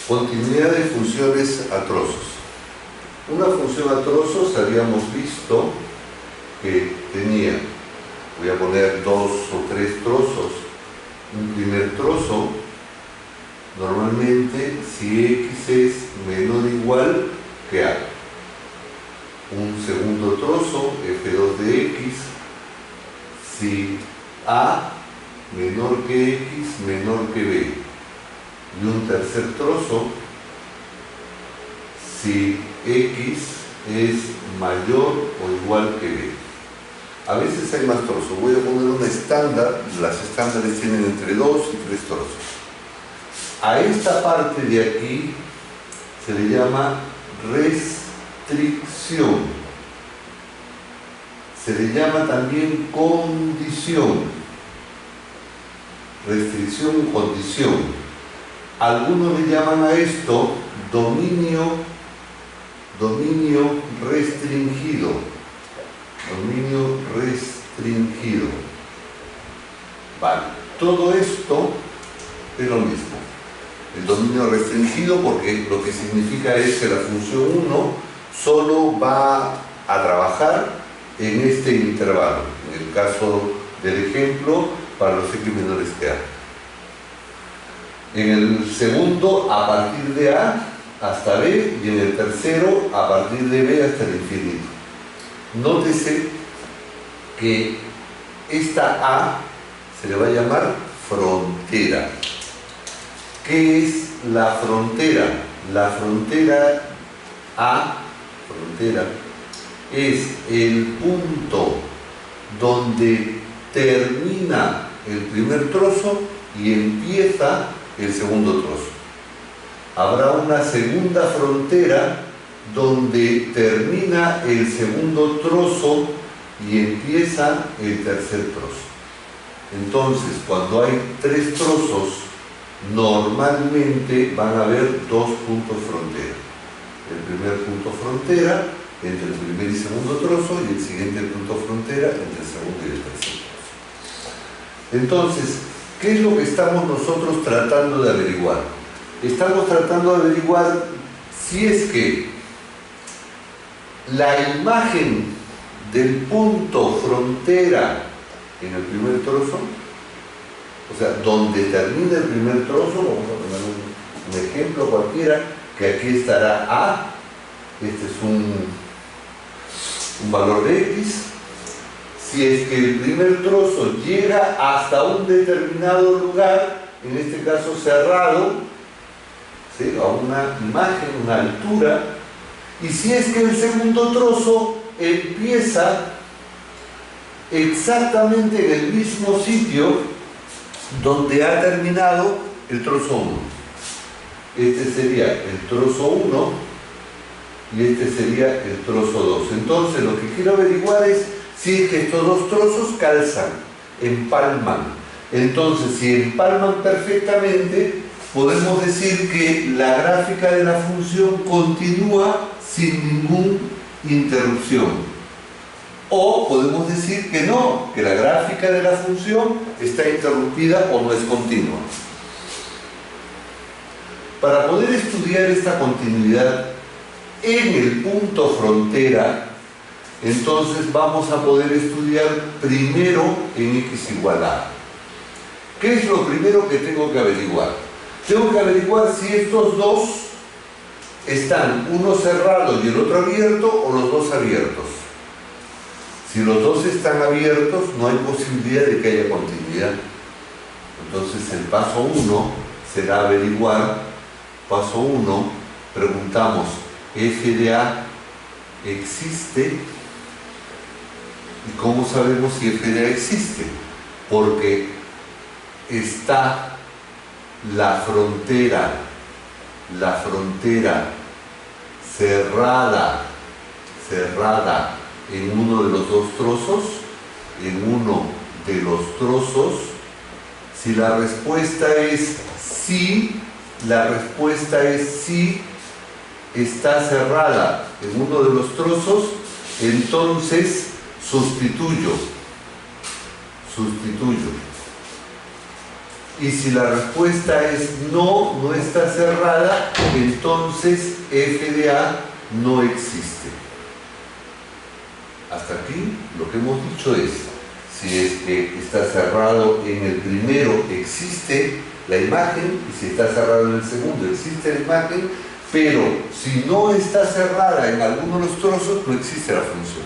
Continuidad de funciones a trozos. Una función a trozos habíamos visto que tenía, voy a poner 2 o 3 trozos. Un primer trozo, normalmente si x es menor o igual que a. Un segundo trozo, f2 de x, si a menor que x, menor que b. Y un tercer trozo, si x es mayor o igual que b. A veces hay más trozos. Voy a poner una estándar. Las estándares tienen entre 2 y 3 trozos. A esta parte de aquí se le llama restricción. Se le llama también condición. Restricción, condición. Algunos le llaman a esto dominio restringido. Dominio restringido. Vale, todo esto es lo mismo. El dominio restringido, porque lo que significa es que la función 1 solo va a trabajar en este intervalo. En el caso del ejemplo, para los x menores que a. En el segundo, a partir de a hasta b, y en el tercero, a partir de b hasta el infinito. Nótese que esta a se le va a llamar frontera. ¿Qué es la frontera? La frontera a, frontera, es el punto donde termina el primer trozo y empieza el segundo trozo. Habrá una segunda frontera donde termina el segundo trozo y empieza el tercer trozo. Entonces, cuando hay 3 trozos, normalmente van a haber 2 puntos frontera. El primer punto frontera entre el primer y segundo trozo y el siguiente punto frontera entre el segundo y el tercer trozo. Entonces, ¿qué es lo que estamos nosotros tratando de averiguar? Estamos tratando de averiguar si es que la imagen del punto frontera en el primer trozo, o sea, donde termina el primer trozo, vamos a poner un ejemplo cualquiera, que aquí estará a, este es un valor de x. Si es que el primer trozo llega hasta un determinado lugar, en este caso cerrado, ¿sí?, a una imagen, una altura, y si es que el segundo trozo empieza exactamente en el mismo sitio donde ha terminado el trozo 1. Este sería el trozo 1 y este sería el trozo 2. Entonces lo que quiero averiguar es si es que estos 2 trozos calzan, empalman. Entonces, si empalman perfectamente, podemos decir que la gráfica de la función continúa sin ninguna interrupción. O podemos decir que no, que la gráfica de la función está interrumpida o no es continua. Para poder estudiar esta continuidad en el punto frontera, entonces vamos a poder estudiar primero en x igual a. ¿Qué es lo primero que tengo que averiguar? Tengo que averiguar si estos dos están, uno cerrado y el otro abierto, o los dos abiertos. Si los dos están abiertos, no hay posibilidad de que haya continuidad. Entonces el paso 1 será averiguar. Paso 1, preguntamos, ¿f de a existe? ¿Y cómo sabemos si f de a existe? Porque está la frontera cerrada en uno de los 2 trozos, en uno de los trozos. Si la respuesta es sí, está cerrada en uno de los trozos, entonces sustituyo. Y si la respuesta es no, no está cerrada, entonces f de a no existe. Hasta aquí lo que hemos dicho es, si es que está cerrado en el primero, existe la imagen, y si está cerrado en el segundo, existe la imagen, pero si no está cerrada en alguno de los trozos, no existe la función.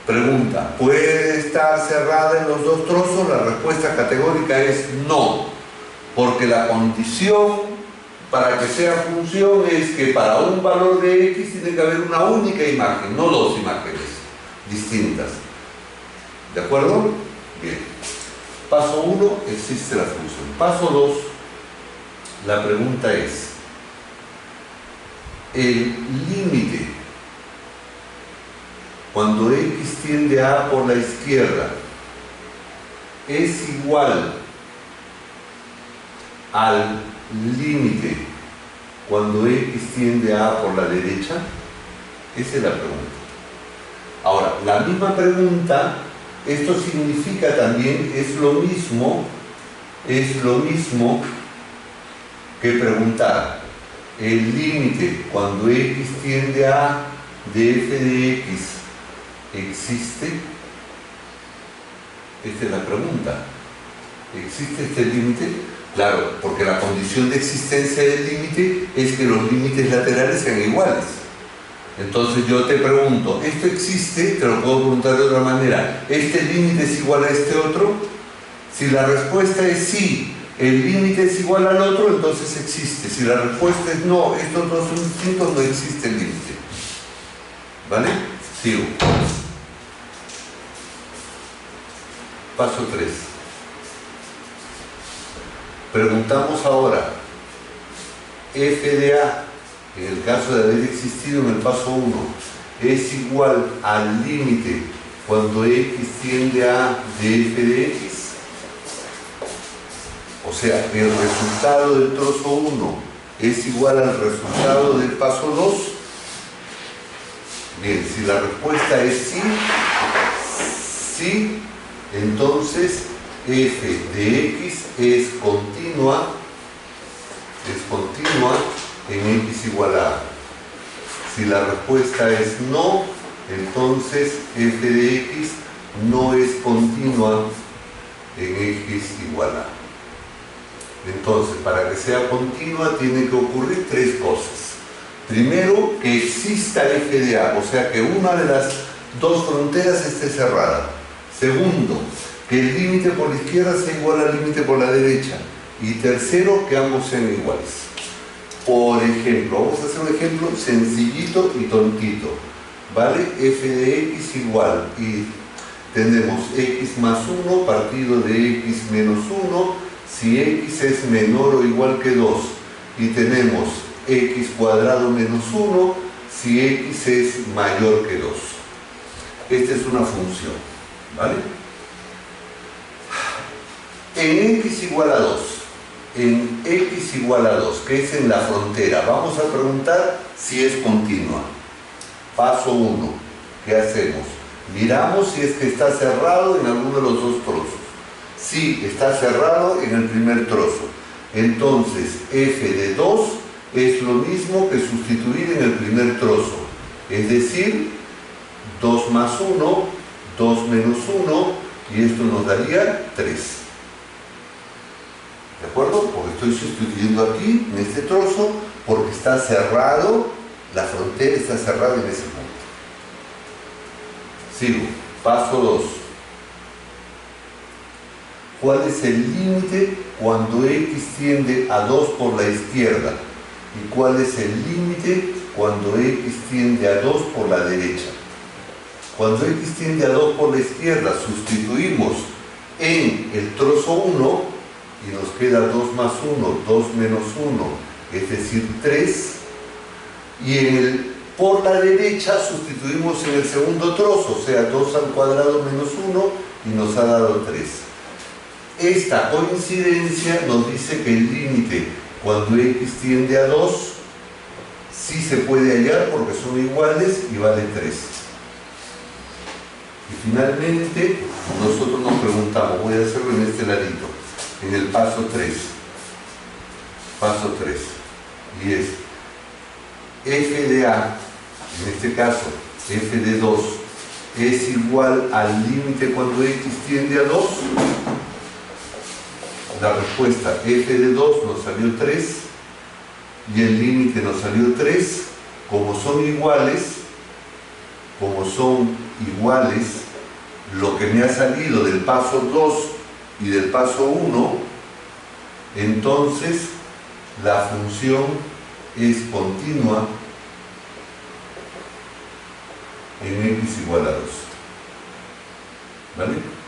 Pregunta, ¿puede estar cerrada en los dos trozos? La respuesta categórica es no, porque la condición para que sea función es que para un valor de x tiene que haber una única imagen, no dos imágenes distintas. ¿De acuerdo? Bien. Paso 1, existe la función. Paso 2, la pregunta es, el límite cuando x tiende a A por la izquierda es igual al límite cuando x tiende a A por la derecha. Esa es la pregunta. Ahora, la misma pregunta, esto significa también, es lo mismo que preguntar el límite cuando x tiende a A de f de x existe. Esta es la pregunta. ¿Existe este límite? Claro, porque la condición de existencia del límite es que los límites laterales sean iguales. Entonces yo te pregunto, ¿esto existe? Te lo puedo preguntar de otra manera. ¿Este límite es igual a este otro? Si la respuesta es sí, el límite es igual al otro, entonces existe. Si la respuesta es no, estos dos son distintos, no existe el límite. ¿Vale? Sigo. Paso 3. Preguntamos ahora, f de a, en el caso de haber existido en el paso 1, es igual al límite cuando x tiende a de f de x. O sea, el resultado del trozo 1 es igual al resultado del paso 2. Bien, si la respuesta es sí, sí, entonces f de x es continua en x igual a a. Si la respuesta es no, entonces f de x no es continua en x igual a. Entonces, para que sea continua tiene que ocurrir tres cosas. Primero, que exista f de a, o sea que una de las dos fronteras esté cerrada. Segundo, que el límite por la izquierda sea igual al límite por la derecha. Y tercero, que ambos sean iguales. Por ejemplo, vamos a hacer un ejemplo sencillito y tontito. ¿Vale? F de x igual, y tenemos x más 1 partido de x menos 1, si x es menor o igual que 2, y tenemos x cuadrado menos 1, si x es mayor que 2. Esta es una función, ¿vale? En x igual a 2, que es en la frontera, vamos a preguntar si es continua. Paso 1, ¿qué hacemos? Miramos si es que está cerrado en alguno de los dos trozos. Sí, está cerrado en el primer trozo. Entonces, f de 2 es lo mismo que sustituir en el primer trozo. Es decir, 2 más 1, 2 menos 1, y esto nos daría 3. ¿De acuerdo? Porque estoy sustituyendo aquí, en este trozo, porque está cerrado, la frontera está cerrada en ese punto. Sigo. Paso 2. ¿Cuál es el límite cuando x tiende a 2 por la izquierda? ¿Y cuál es el límite cuando x tiende a 2 por la derecha? Cuando x tiende a 2 por la izquierda, sustituimos en el trozo 1 y nos queda 2 más 1, 2 menos 1, es decir, 3. Y en el por la derecha sustituimos en el segundo trozo, o sea, 2 al cuadrado menos 1, y nos ha dado 3. Esta coincidencia nos dice que el límite cuando x tiende a 2 sí se puede hallar porque son iguales y vale 3. Y finalmente nosotros nos preguntamos, voy a hacerlo en este ladito, en el paso 3. Paso 3. Y es f de a, en este caso f de 2, es igual al límite cuando x tiende a 2. La respuesta f de 2 nos salió 3 y el límite nos salió 3. Como son iguales, lo que me ha salido del paso 2 y del paso 1, entonces la función es continua en x igual a 2. ¿Vale?